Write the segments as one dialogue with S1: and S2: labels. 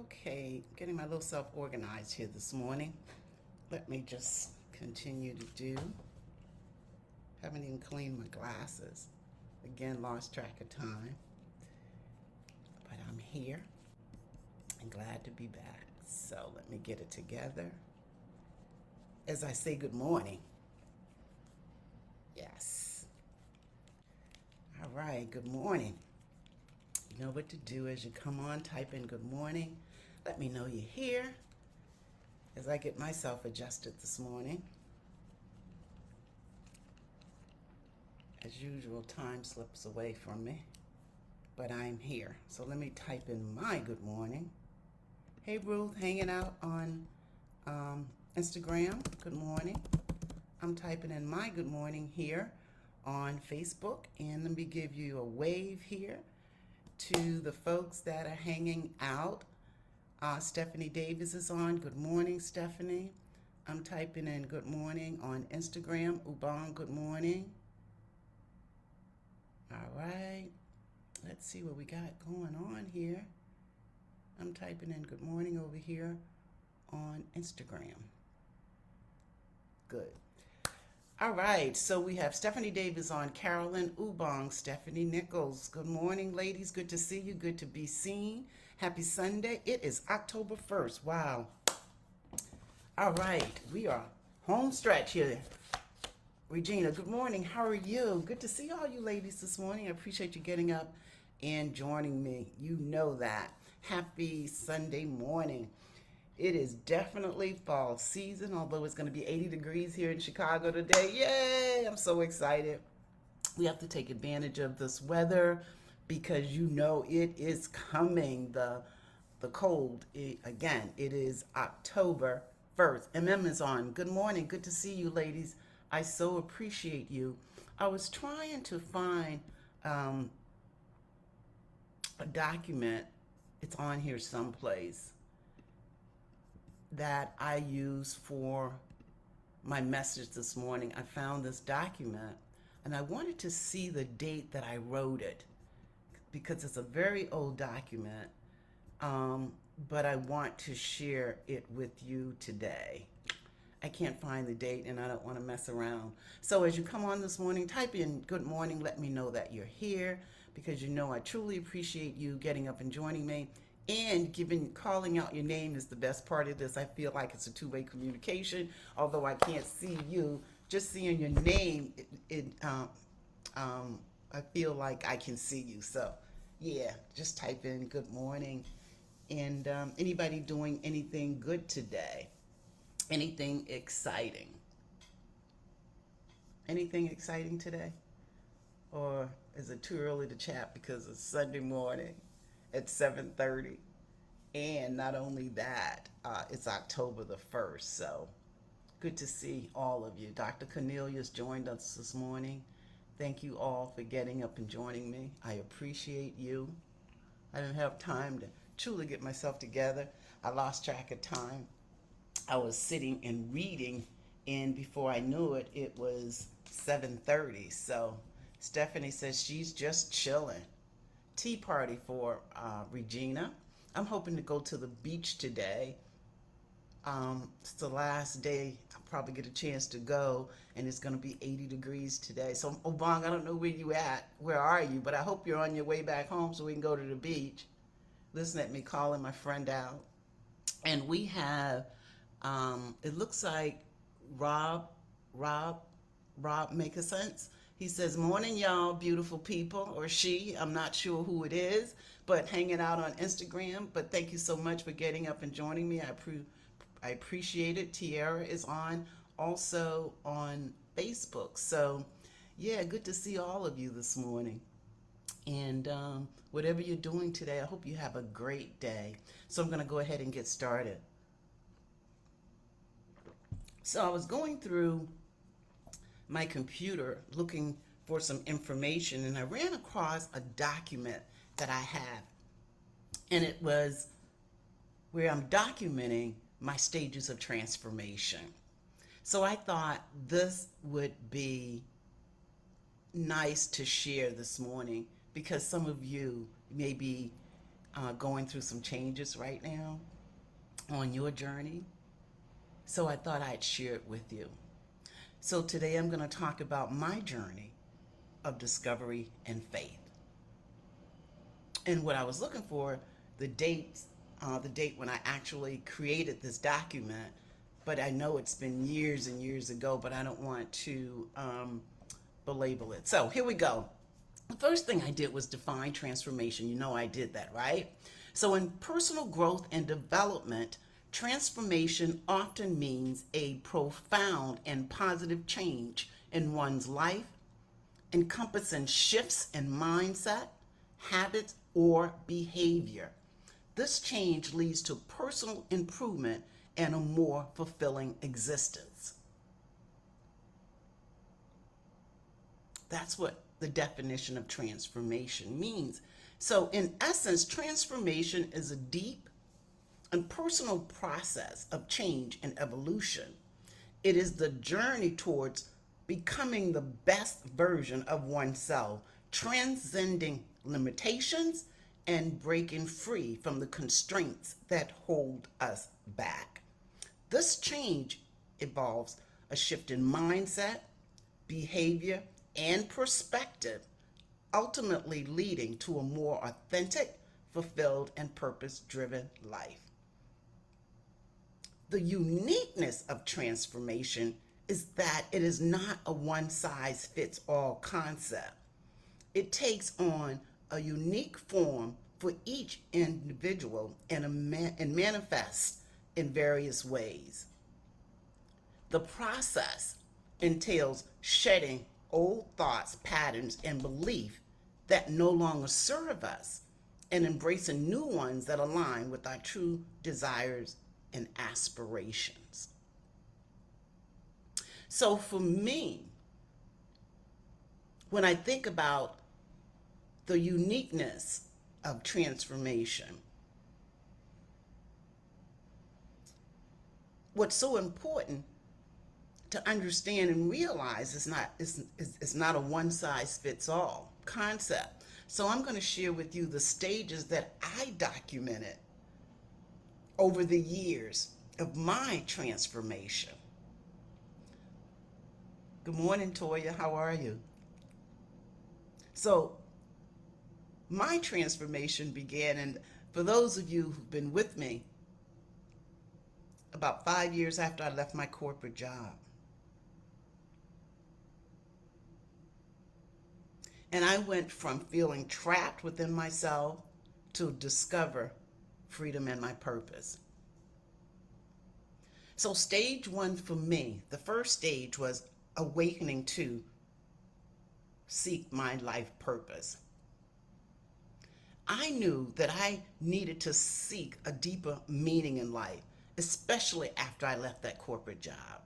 S1: Okay, getting my little self organized here this morning. Let me just continue to do. Haven't even cleaned my glasses. Again, lost track of time. But I'm here and glad to be back. So let me get it together. As I say good morning. Yes. All right, good morning. You know what to do as you come on, type in good morning. Let me know you're here as I get myself adjusted this morning. As usual, time slips away from me, but I'm here. So let me type in my good morning. Hey, Ruth, hanging out on Instagram. Good morning. I'm typing in my good morning here on Facebook, and let me give you a wave here to the folks that are hanging out. Stephanie Davis is on. Good morning, Stephanie. I'm typing in good morning on Instagram. Ubong, good morning. All right. Let's see what we got going on here. I'm typing in good morning over here on Instagram. Good. All right, so we have Stephanie Davis on, Carolyn Ubong, Stephanie Nichols. Good morning, ladies. Good to see you. Good to be seen. Happy Sunday. It is October 1st. Wow. All right, we are home stretch here. Regina, good morning. How are you? Good to see all you ladies this morning. I appreciate you getting up and joining me. You know that. Happy Sunday morning. It is definitely fall season, although it's going to be 80 degrees here in Chicago today. Yay! I'm so excited. We have to take advantage of this weather because you know it is coming. The cold. Again, it is October 1st. MM is on. Good morning. Good to see you, ladies. I so appreciate you. I was trying to find a document. It's on here someplace that I use for my message this morning. I found this document and I wanted to see the date that I wrote it because it's a very old document, but I want to share it with you today. I can't find the date and I don't want to mess around. So as you come on this morning, type in good morning. Let me know that you're here because you know I truly appreciate you getting up and joining me. And calling out your name is the best part of this. I feel like it's a two-way communication. Although I can't see you, just seeing your name, I feel like I can see you. So, yeah, just type in good morning. And anybody doing anything good today? Anything exciting? Anything exciting today? Or is it too early to chat because it's Sunday morning at 7:30? And not only that, it's October the 1st. So good to see all of you. Dr. Cornelius joined us this morning. Thank you all for getting up and joining me. I appreciate you. I didn't have time to truly get myself together. I lost track of time. I was sitting and reading, and before I knew it, it was 7:30. So Stephanie says she's just chilling. Tea party for Regina. I'm hoping to go to the beach today. It's the last day. I'll probably get a chance to go, and it's going to be 80 degrees today. So, Obong, I don't know where you at. Where are you? But I hope you're on your way back home so we can go to the beach. Listen at me calling my friend out. And we have, it looks like Rob, Rob, Rob make a sense. He says, morning, y'all, beautiful people, or she, I'm not sure who it is, but hanging out on Instagram. But thank you so much for getting up and joining me. I appreciate it. Tiara is on, also on Facebook. So, yeah, good to see all of you this morning. And whatever you're doing today, I hope you have a great day. So I'm going to go ahead and get started. So I was going through my computer looking for some information, and I ran across a document that I have, and it was where I'm documenting my stages of transformation. So I thought this would be nice to share this morning because some of you may be going through some changes right now on your journey. So I thought I'd share it with you. So today I'm going to talk about my journey of discovery and faith. And what I was looking for, the date, the date when I actually created this document, but I know it's been years and years ago, but I don't want to belabel it. So here we go. The first thing I did was define transformation. You know I did that, right? So in personal growth and development, transformation often means a profound and positive change in one's life, encompassing shifts in mindset, habits, or behavior. This change leads to personal improvement and a more fulfilling existence. That's what the definition of transformation means. So, in essence, transformation is a deep and personal process of change and evolution. It is the journey towards becoming the best version of oneself, transcending limitations and breaking free from the constraints that hold us back. This change involves a shift in mindset, behavior, and perspective, ultimately leading to a more authentic, fulfilled, and purpose driven life. The uniqueness of transformation is that it is not a one size fits all concept. It takes on a unique form for each individual and manifests in various ways. The process entails shedding old thoughts, patterns, and beliefs that no longer serve us and embracing new ones that align with our true desires and aspirations. So for me, when I think about the uniqueness of transformation, what's so important to understand and realize is not a one size fits all concept. So I'm going to share with you the stages that I documented over the years of my transformation. Good morning, Toya. How are you? So my transformation began, and for those of you who've been with me, about 5 years after I left my corporate job. And I went from feeling trapped within myself to discover freedom and my purpose. So stage one for me, the first stage was awakening to seek my life purpose. I knew that I needed to seek a deeper meaning in life, especially after I left that corporate job.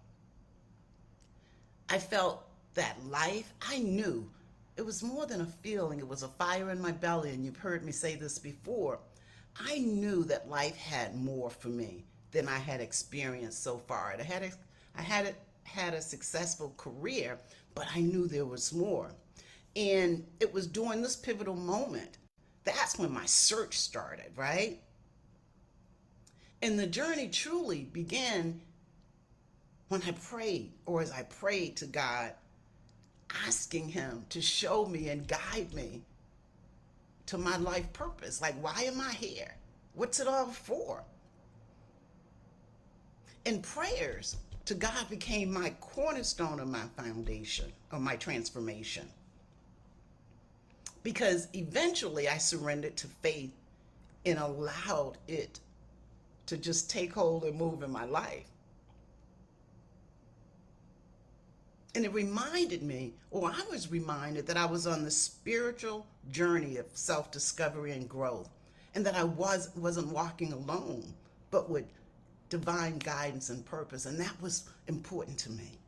S1: I felt that life, I knew it was more than a feeling, it was a fire in my belly, and you've heard me say this before. I knew that life had more for me than I had experienced so far. I had a successful career, but I knew there was more. And it was during this pivotal moment, that's when my search started, right? And the journey truly began when I prayed, or as I prayed to God, asking Him to show me and guide me to my life purpose. Like, why am I here? What's it all for? And prayers to God became my cornerstone of my foundation, of my transformation. Because eventually I surrendered to faith and allowed it to just take hold and move in my life. And it reminded me, or I was reminded, that I was on the spiritual journey of self-discovery and growth, and that I wasn't walking alone, but with divine guidance and purpose, and that was important to me.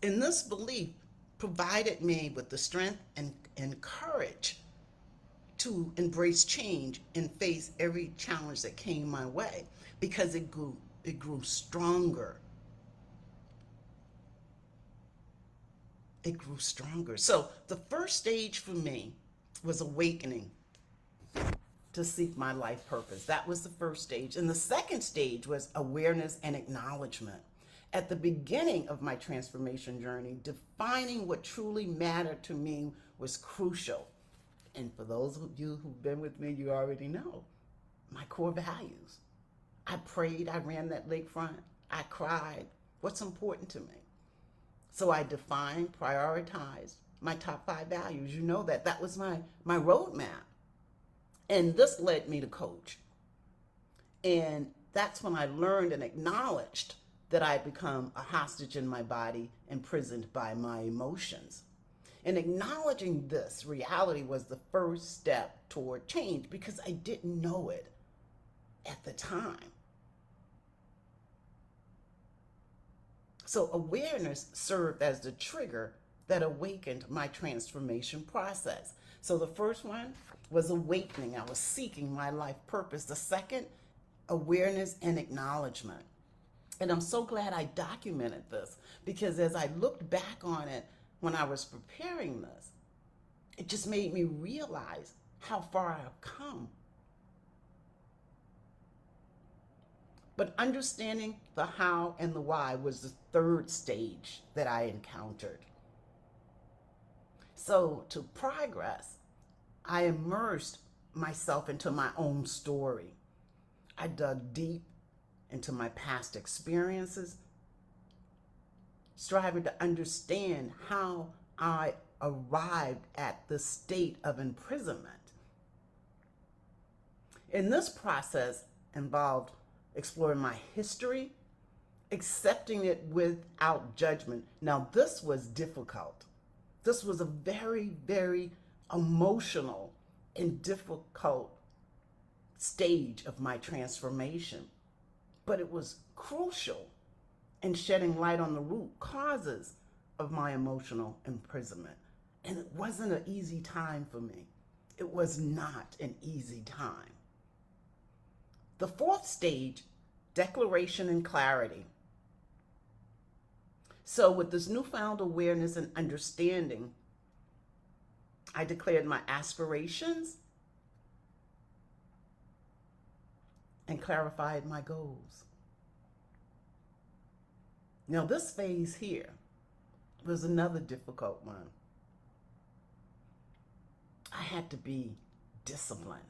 S1: And this belief provided me with the strength and courage to embrace change and face every challenge that came my way, because it grew stronger. It grew stronger. So the first stage for me was awakening to seek my life purpose. That was the first stage. And the second stage was awareness and acknowledgement. At the beginning of my transformation journey, defining what truly mattered to me was crucial. And for those of you who've been with me, you already know my core values. I prayed, I ran that lakefront, I cried. What's important to me? So I defined, prioritized my top 5 values. You know that. That was my roadmap. And this led me to coach. And that's when I learned and acknowledged that I had become a hostage in my body, imprisoned by my emotions. And acknowledging this reality was the first step toward change because I didn't know it at the time. So awareness served as the trigger that awakened my transformation process. So the first one was awakening. I was seeking my life purpose. The second, awareness and acknowledgement. And I'm so glad I documented this because as I looked back on it when I was preparing this, it just made me realize how far I've come. But understanding the how and the why was the third stage that I encountered. So to progress, I immersed myself into my own story. I dug deep into my past experiences, striving to understand how I arrived at this state of imprisonment. And this process involved exploring my history, accepting it without judgment. Now, this was difficult. This was a very, very emotional and difficult stage of my transformation, but it was crucial in shedding light on the root causes of my emotional imprisonment. And it wasn't an easy time for me. It was not an easy time. The fourth stage, declaration and clarity. So with this newfound awareness and understanding, I declared my aspirations and clarified my goals. Now this phase here was another difficult one. I had to be disciplined.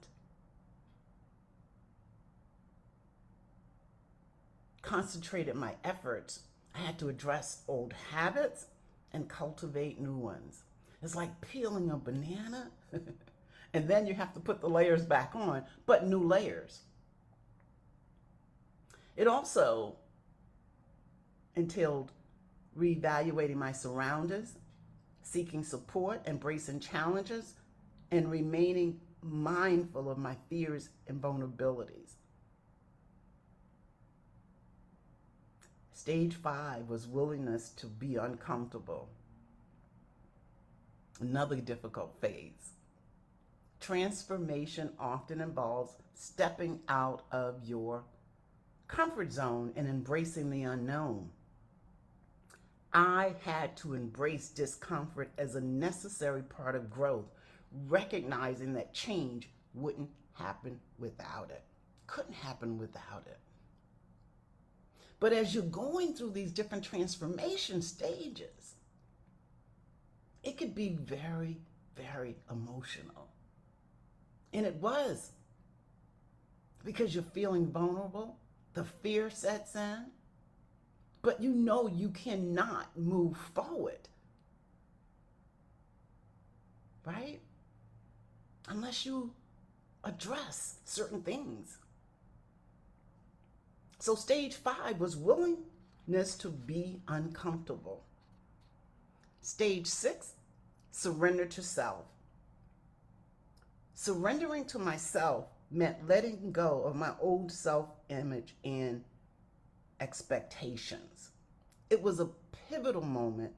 S1: Concentrated my efforts. I had to address old habits and cultivate new ones. It's like peeling a banana and then you have to put the layers back on, but new layers. It also entailed reevaluating my surroundings, seeking support, embracing challenges, and remaining mindful of my fears and vulnerabilities. Stage 5 was willingness to be uncomfortable. Another difficult phase. Transformation often involves stepping out of your comfort zone and embracing the unknown. I had to embrace discomfort as a necessary part of growth, recognizing that change wouldn't happen without it. Couldn't happen without it. But as you're going through these different transformation stages, it could be very, very emotional. And it was. Because you're feeling vulnerable, the fear sets in, but you know you cannot move forward, right? Unless you address certain things. So stage 5 was willingness to be uncomfortable. Stage 6, surrender to self. Surrendering to myself meant letting go of my old self-image and expectations. It was a pivotal moment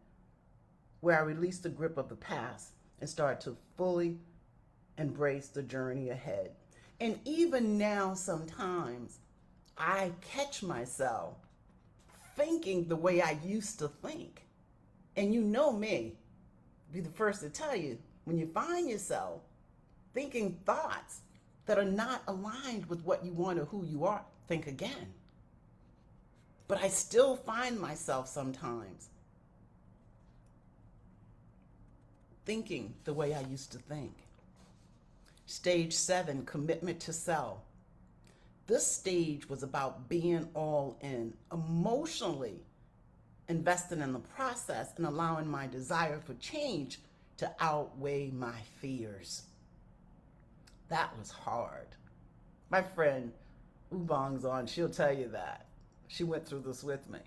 S1: where I released the grip of the past and started to fully embrace the journey ahead. And even now, sometimes I catch myself thinking the way I used to think. And you know me, be the first to tell you, when you find yourself thinking thoughts that are not aligned with what you want or who you are, think again. But I still find myself sometimes thinking the way I used to think. Stage 7, commitment to self. This stage was about being all in, emotionally investing in the process and allowing my desire for change to outweigh my fears. That was hard. My friend Ubong's on, she'll tell you that. She went through this with me.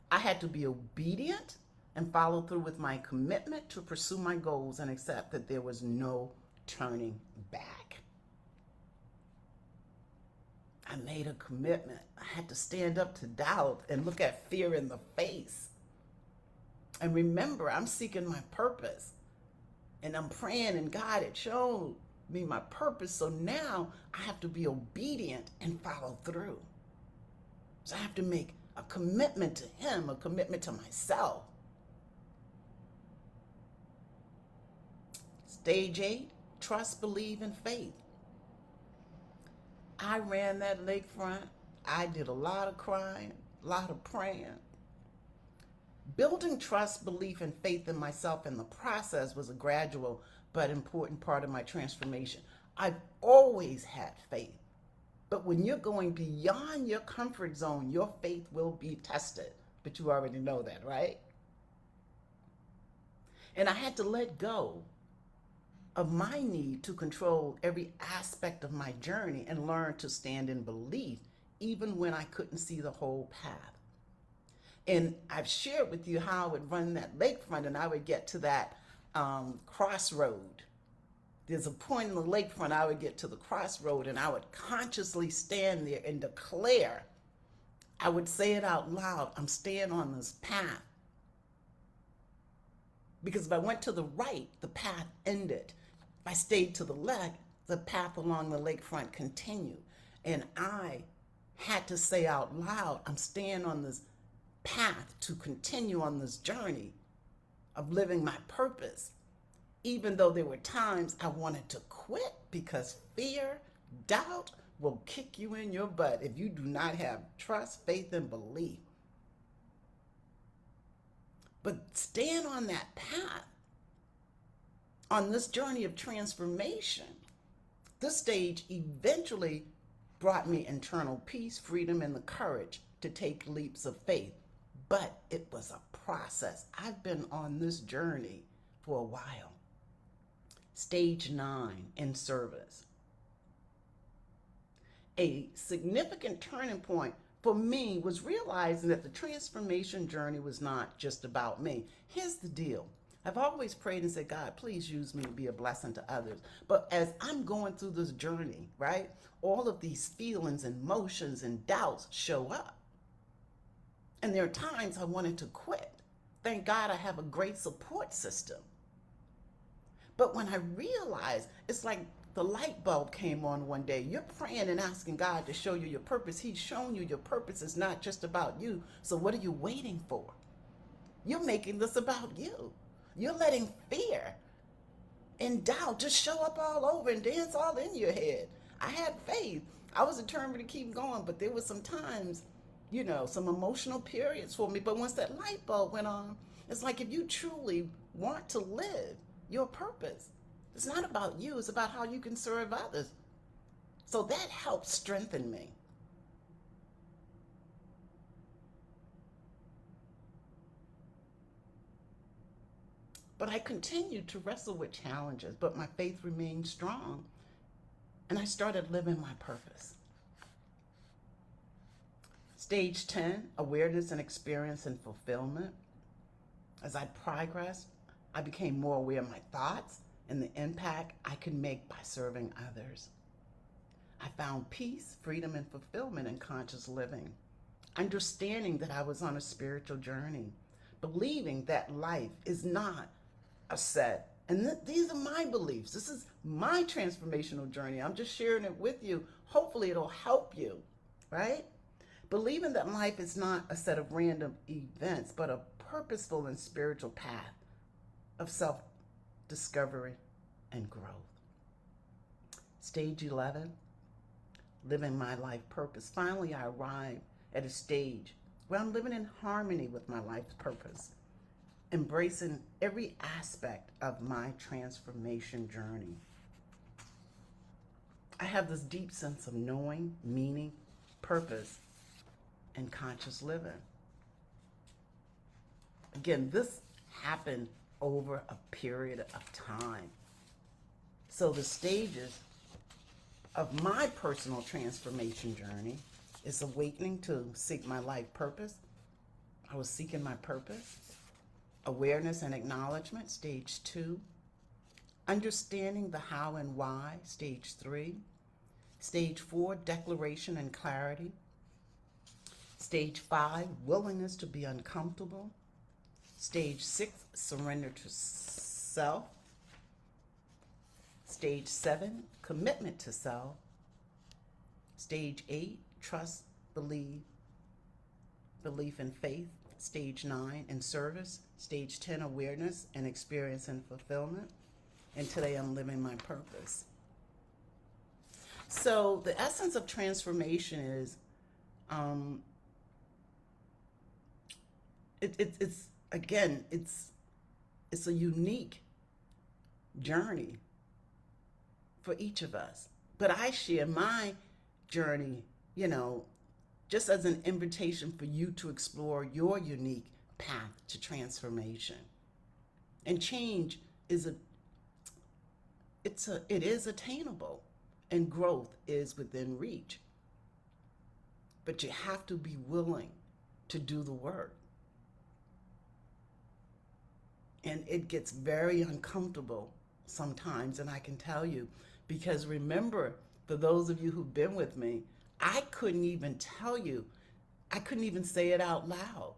S1: I had to be obedient and follow through with my commitment to pursue my goals and accept that there was no turning back. I made a commitment. I had to stand up to doubt and look at fear in the face. And remember, I'm seeking my purpose. And I'm praying, and God had shown me my purpose. So now I have to be obedient and follow through. So I have to make a commitment to Him, a commitment to myself. Stage 8, trust, believe, and faith. I ran that lakefront. I did a lot of crying, a lot of praying. Building trust, belief, and faith in myself in the process was a gradual but important part of my transformation. I've always had faith. But when you're going beyond your comfort zone, your faith will be tested. But you already know that, right? And I had to let go of my need to control every aspect of my journey and learn to stand in belief, even when I couldn't see the whole path. And I've shared with you how I would run that lakefront, and I would get to that crossroad. There's a point in the lakefront, I would get to the crossroad, and I would consciously stand there and declare. I would say it out loud, I'm staying on this path. Because if I went to the right, the path ended. If I stayed to the left, the path along the lakefront continued. And I had to say out loud, I'm staying on this path to continue on this journey of living my purpose. Even though there were times I wanted to quit because fear, doubt will kick you in your butt if you do not have trust, faith, and belief. But staying on that path, on this journey of transformation, this stage eventually brought me internal peace, freedom, and the courage to take leaps of faith. But it was a process. I've been on this journey for a while. Stage 9, in service. A significant turning point for me was realizing that the transformation journey was not just about me. Here's the deal. I've always prayed and said, God, please use me to be a blessing to others. But as I'm going through this journey, right, all of these feelings and emotions and doubts show up. And there are times I wanted to quit. Thank God I have a great support system. But when I realized, it's like the light bulb came on one day. You're praying and asking God to show you your purpose. He's shown you your purpose is not just about you. So what are you waiting for? You're making this about you. You're letting fear and doubt just show up all over and dance all in your head. I had faith. I was determined to keep going, but there were some times, some emotional periods for me. But once that light bulb went on, it's like if you truly want to live your purpose, it's not about you, it's about how you can serve others. So that helped strengthen me. But I continued to wrestle with challenges, but my faith remained strong, and I started living my purpose. Stage 10, awareness and experience and fulfillment. As I progressed, I became more aware of my thoughts and the impact I can make by serving others. I found peace, freedom, and fulfillment in conscious living, understanding that I was on a spiritual journey, believing that life is not a set. And these are my beliefs. This is my transformational journey. I'm just sharing it with you. Hopefully it'll help you, right? Believing that life is not a set of random events, but a purposeful and spiritual path of self-discovery and growth. Stage 11, living my life purpose. Finally, I arrived at a stage where I'm living in harmony with my life's purpose, embracing every aspect of my transformation journey. I have this deep sense of knowing, meaning, purpose, and conscious living. Again, this happened over a period of time. So the stages of my personal transformation journey is awakening to seek my life purpose. I was seeking my purpose. Awareness and acknowledgement, stage 2. Understanding the how and why, stage 3. Stage 4, declaration and clarity. Stage 5, willingness to be uncomfortable. Stage 6, surrender to self. Stage 7, commitment to self. Stage 8, trust, belief and faith. Stage 9, in service. Stage 10, awareness and experience and fulfillment. And today I'm living my purpose. So the essence of transformation is, it's a unique journey for each of us. But I share my journey, just as an invitation for you to explore your unique path to transformation. And change it is attainable, and growth is within reach. But you have to be willing to do the work. And it gets very uncomfortable sometimes, and I can tell you, because remember, for those of you who've been with me, I couldn't even say it out loud.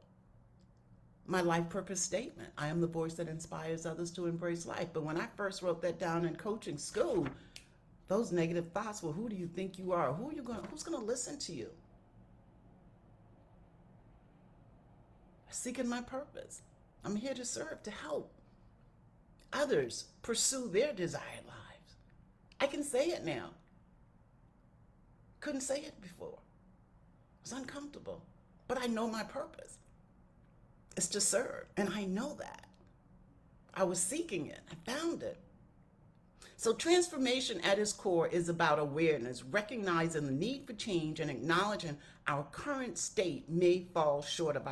S1: My life purpose statement. I am the voice that inspires others to embrace life. But when I first wrote that down in coaching school, those negative thoughts were, who do you think you are? Who's going to listen to you? Seeking my purpose. I'm here to serve, to help others pursue their desired lives. I can say it now. Couldn't say it before. It's uncomfortable, but I know my purpose. It's to serve, and I know that. I was seeking it. I found it. So transformation at its core is about awareness, recognizing the need for change and acknowledging our current state may fall short of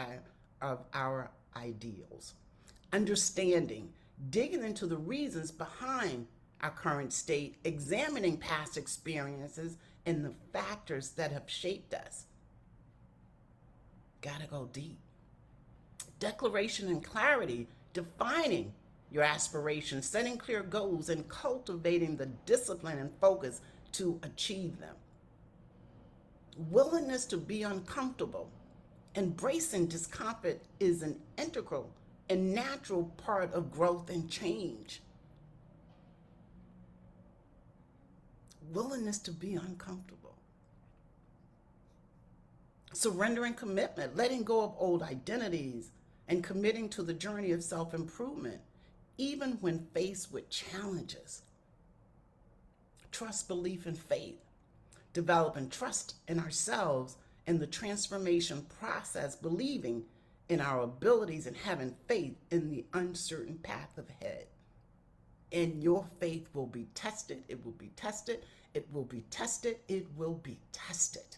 S1: our ideals. Understanding, digging into the reasons behind our current state, examining past experiences and the factors that have shaped us. Gotta go deep. Declaration and clarity, defining your aspirations, setting clear goals, and cultivating the discipline and focus to achieve them. Willingness to be uncomfortable. Embracing discomfort is an integral and natural part of growth and change. Willingness to be uncomfortable. Surrendering commitment, letting go of old identities, and committing to the journey of self-improvement, even when faced with challenges. Trust, belief, and faith. Developing trust in ourselves and the transformation process, believing in our abilities and having faith in the uncertain path ahead. And your faith will be tested. It will be tested. It will be tested. It will be tested.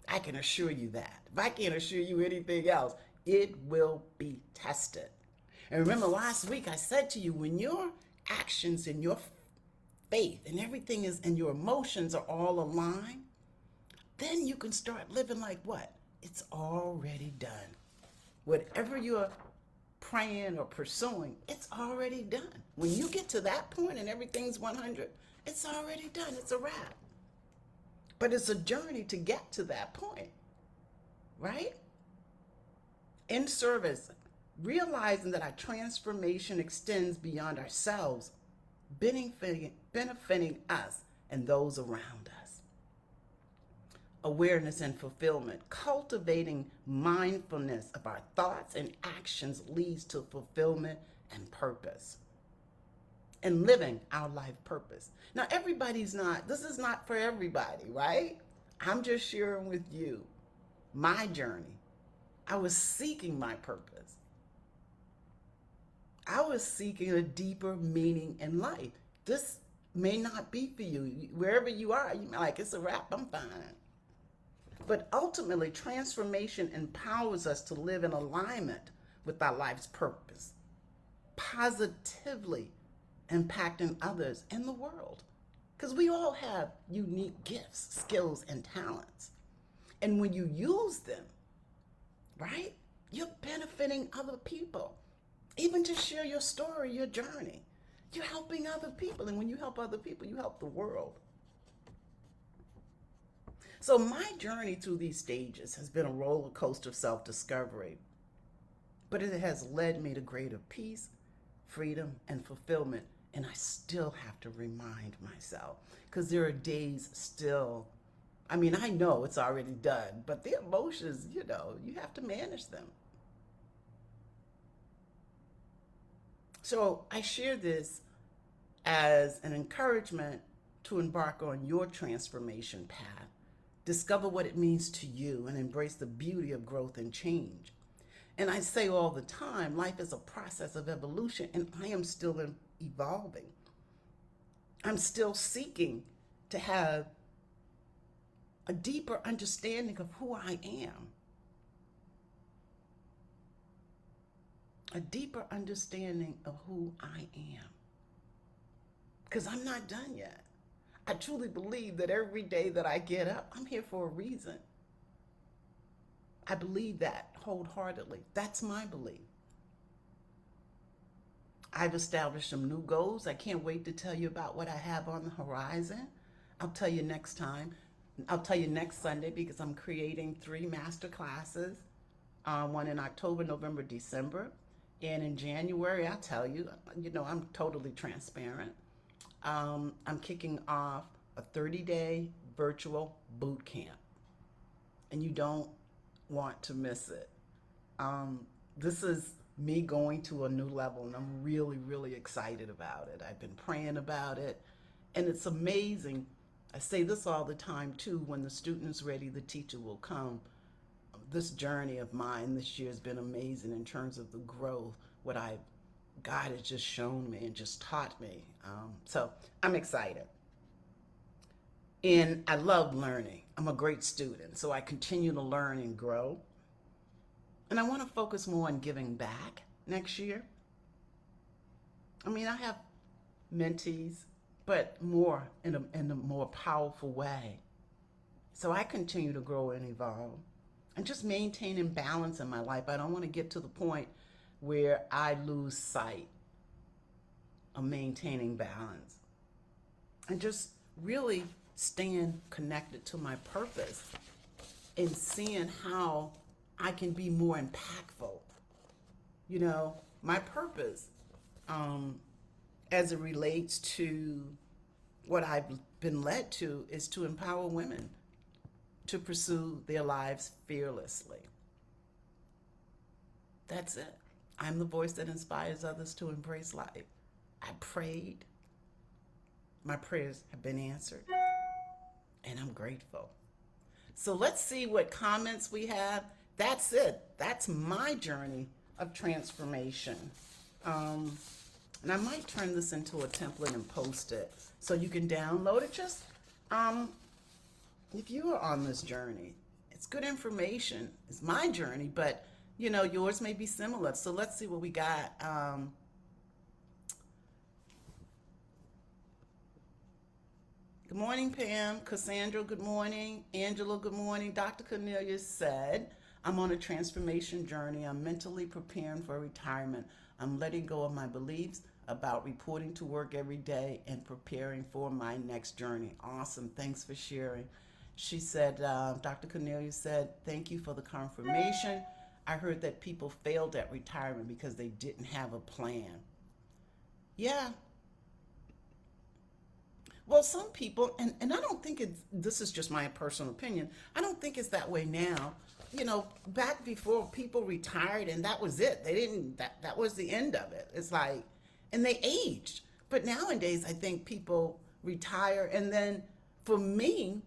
S1: I can assure you that. If I can't assure you anything else, it will be tested. And remember last week I said to you, when your actions and your faith and everything is, and your emotions are all aligned, then you can start living like what? It's already done. Whatever you're praying or pursuing, it's already done. When you get to that point and everything's 100, it's already done. It's a wrap. But it's a journey to get to that point, right? In service, realizing that our transformation extends beyond ourselves, benefiting us and those around us. Awareness and fulfillment, cultivating mindfulness of our thoughts and actions leads to fulfillment and purpose. and living our life purpose. Now, this is not for everybody, right? I'm just sharing with you my journey. I was seeking my purpose. I was seeking a deeper meaning in life. This may not be for you. Wherever you are, you may like, it's a wrap, I'm fine. But ultimately, transformation empowers us to live in alignment with our life's purpose, positively impacting others in the world. Because we all have unique gifts, skills, and talents. And when you use them, right, you're benefiting other people. Even to share your story, your journey, you're helping other people. And when you help other people, you help the world. So my journey through these stages has been a roller coaster of self-discovery, but it has led me to greater peace, freedom, and fulfillment. And I still have to remind myself, because there are days still, I mean, I know it's already done, but the emotions, you have to manage them. So I share this as an encouragement to embark on your transformation path. Discover what it means to you and embrace the beauty of growth and change. And I say all the time, life is a process of evolution, and I am still evolving. I'm still seeking to have a deeper understanding of who I am. A deeper understanding of who I am. Because I'm not done yet. I truly believe that every day that I get up, I'm here for a reason. I believe that wholeheartedly. That's my belief. I've established some new goals. I can't wait to tell you about what I have on the horizon. I'll tell you next time. I'll tell you next Sunday, because I'm creating 3 master classes, one in October, November, December. And in January, I'll tell you, I'm totally transparent. I'm kicking off a 30-day virtual boot camp, and you don't want to miss it. This is me going to a new level, and I'm really, really excited about it. I've been praying about it, and it's amazing. I say this all the time too, when the student's ready, the teacher will come. This journey of mine this year has been amazing in terms of the growth, what God has just shown me and just taught me. So I'm excited. And I love learning. I'm a great student, so I continue to learn and grow. And I want to focus more on giving back next year. I mean, I have mentees, but more in a more powerful way. So I continue to grow and evolve and just maintaining balance in my life. I don't want to get to the point where I lose sight of maintaining balance and just really staying connected to my purpose and seeing how I can be more impactful. My purpose, as it relates to what I've been led to, is to empower women to pursue their lives fearlessly. That's it. I'm the voice that inspires others to embrace life. I prayed. My prayers have been answered, and I'm grateful. So let's see what comments we have. That's it. That's my journey of transformation. And I might turn this into a template and post it so you can download it. Just if you are on this journey, it's good information. It's my journey, but yours may be similar. So let's see what we got. Good morning, Pam. Cassandra, good morning. Angela, good morning. Dr. Cornelius said, I'm on a transformation journey. I'm mentally preparing for retirement. I'm letting go of my beliefs about reporting to work every day and preparing for my next journey. Awesome. Thanks for sharing. She said, Dr. Cornelius said, thank you for the confirmation. I heard that people failed at retirement because they didn't have a plan. Yeah. Well, some people, and I don't think this is just my personal opinion, I don't think it's that way now. Back before, people retired and that was it. They didn't, that was the end of it. It's like, and they aged. But nowadays, I think people retire, and then for me,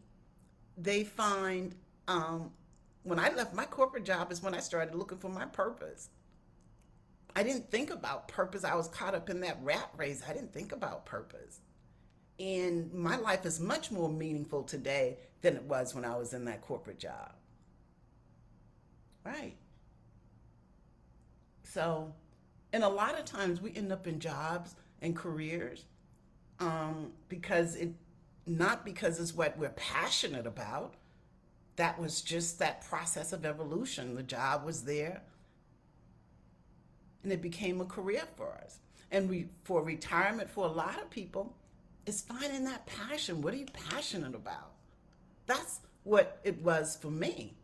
S1: they find when I left my corporate job is when I started looking for my purpose. I didn't think about purpose. I was caught up in that rat race. I didn't think about purpose. And my life is much more meaningful today than it was when I was in that corporate job. Right. So, and a lot of times we end up in jobs and careers because it, not because it's what we're passionate about. That was just that process of evolution. The job was there and it became a career for us. And for retirement, for a lot of people, it's finding that passion. What are you passionate about? That's what it was for me.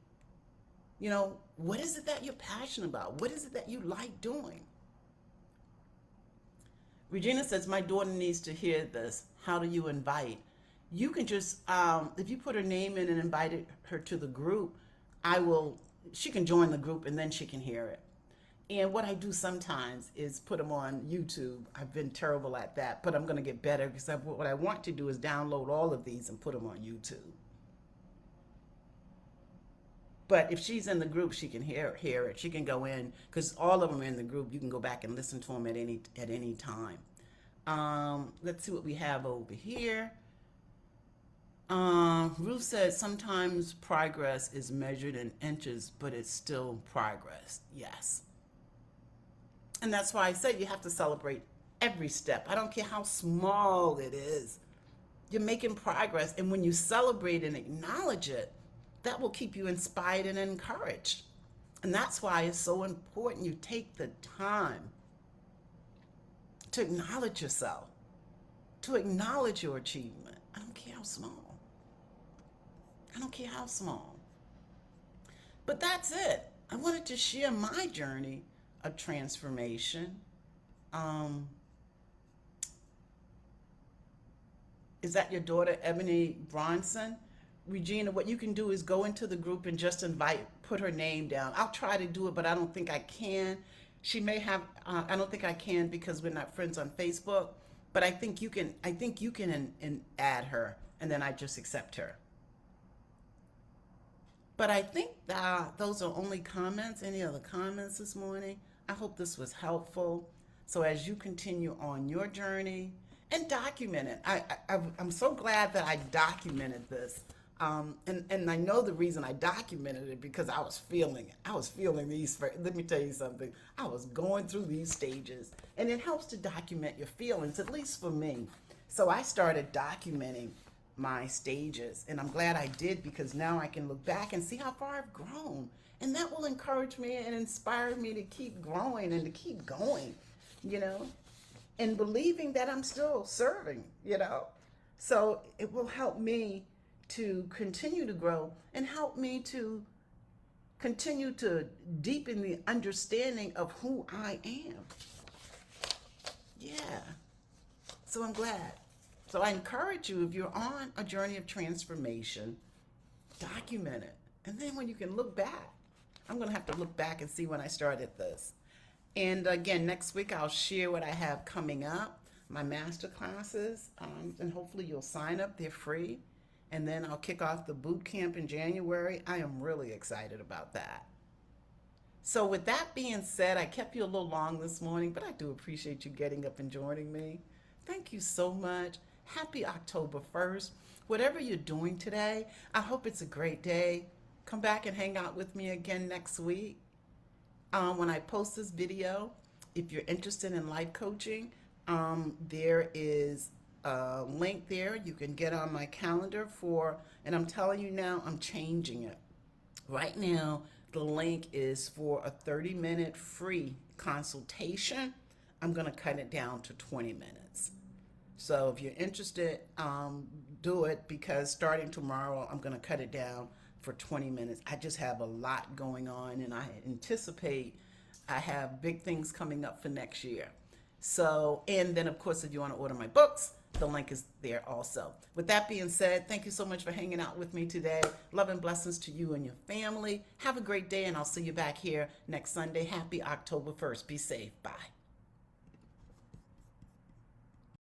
S1: What is it that you're passionate about? What is it that you like doing? Regina says, my daughter needs to hear this. How do you invite? You can just, if you put her name in and invited her to the group, she can join the group and then she can hear it. And what I do sometimes is put them on YouTube. I've been terrible at that, but I'm going to get better because what I want to do is download all of these and put them on YouTube. But if she's in the group, she can hear it. She can go in because all of them are in the group. You can go back and listen to them at any time. Let's see what we have over here. Ruth says sometimes progress is measured in inches, but it's still progress. Yes. And that's why I said you have to celebrate every step. I don't care how small it is. You're making progress. And when you celebrate and acknowledge it, that will keep you inspired and encouraged. And that's why it's so important you take the time to acknowledge yourself, to acknowledge your achievement. I don't care how small. I don't care how small. But that's it. I wanted to share my journey of transformation. Is that your daughter, Ebony Bronson? Regina, what you can do is go into the group and just put her name down. I'll try to do it, but I don't think I can. She may have, I don't think I can because we're not friends on Facebook, but I think you can and add her, and then I just accept her. But I think that those are only comments. Any other comments this morning? I hope this was helpful. So as you continue on your journey and document it, I'm so glad that I documented this. And I know the reason I documented it because I was feeling it. I was feeling these, let me tell you something. I was going through these stages, and it helps to document your feelings, at least for me. So I started documenting my stages, and I'm glad I did because now I can look back and see how far I've grown. And that will encourage me and inspire me to keep growing and to keep going, and believing that I'm still serving, So it will help me to continue to grow and help me to continue to deepen the understanding of who I am. Yeah. So I'm glad. So I encourage you, if you're on a journey of transformation, document it. And then when you can look back, I'm going to have to look back and see when I started this. And again, next week I'll share what I have coming up, my master classes, and hopefully you'll sign up. They're free. And then I'll kick off the boot camp in January. I am really excited about that. So with that being said, I kept you a little long this morning, but I do appreciate you getting up and joining me. Thank you so much. Happy October 1st. Whatever you're doing today, I hope it's a great day. Come back and hang out with me again next week. When I post this video, if you're interested in life coaching, there is a link there. You can get on my calendar and I'm telling you now, I'm changing it. Right now, the link is for a 30-minute free consultation. I'm going to cut it down to 20 minutes. So if you're interested, do it, because starting tomorrow, I'm going to cut it down for 20 minutes. I just have a lot going on, and I anticipate I have big things coming up for next year. So, and then of course, if you want to order my books, the link is there also. With that being said, thank you so much for hanging out with me today. Love and blessings to you and your family. Have a great day, and I'll see you back here next Sunday. Happy October 1st. Be safe. Bye.